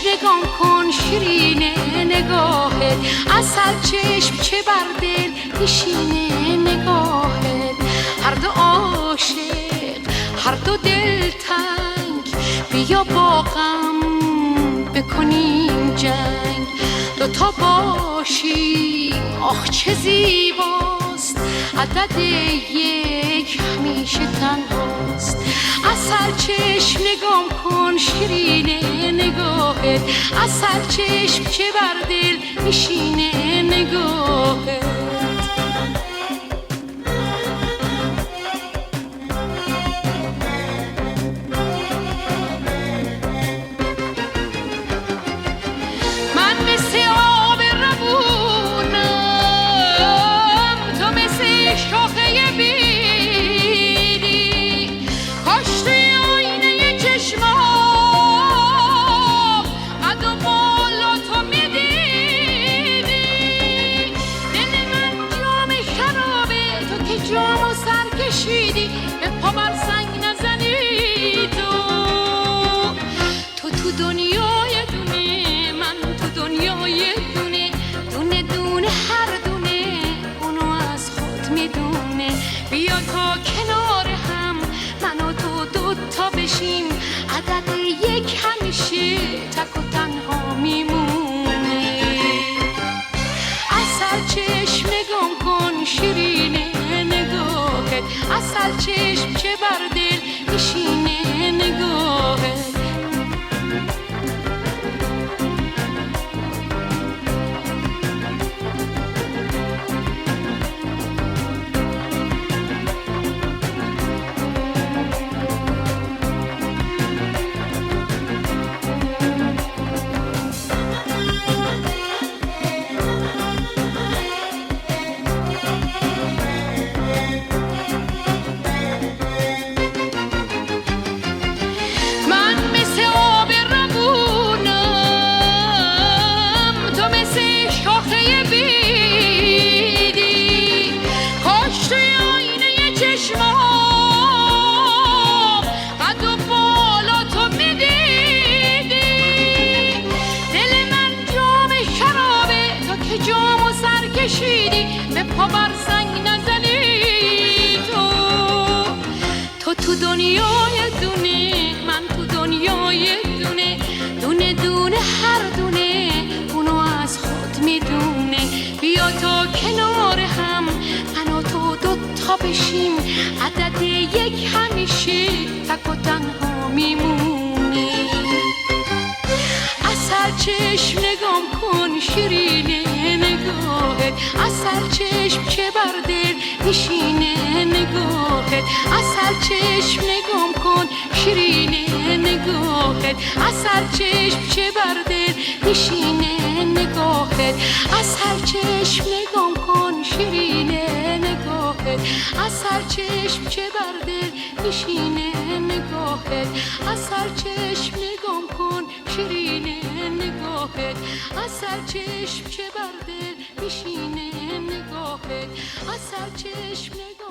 نگام کن شیرینه نگاهت، عسل چشم چه بر دل نشینه نگاهت. هر دو عاشق هر دو دلتنگ، بیا با غم بکنیم جنگ. دوتا باشیم آخ چه زیباست، عدد یک همیشه تنهاست. عسل چشم نگام کن شیرینه نگاهت، عسل چشم چه بر دل میشینه نگاهت. جامو سر کشیدی به پا بر سنگ نزنی. تو دنیای دونه، من تو دنیای دونه، دونه دونه هر دونه اونو از خود میدونه. بیا تا کنار هم من و تو دوتا بشیم، عدد یک همیشه تک و تنها میمونه. عسل چشم نگام کن شیرینه نگاهت، عسل چشم چه بر دل میشینه نگاهت. به پا بر سنگ نزنی. تو دنیای دونه، من تو دنیای دونه، دونه دونه هر دونه اونو از خود میدونه. بیا تا کنار هم من و تو دوتا بشیم، عدد یک همیشه تک و تنها میمونه. عسل چشم نگام کن شیرینه نگاهت، عسل چشم چه بر دل میشینه نگاهت. عسل چشم نگام کن شیرینه نگاهت، عسل چشم چه بر دل میشینه نگاهت. عسل چشم نگام کن شیرینه نگاهت، عسل چشم چه بر دل میشینه نگاهت. عسل چشم نگام کن شیرینه نگاهت، عسل چشم چه بر دل میشینه نگاهت. عسل چشم نگاه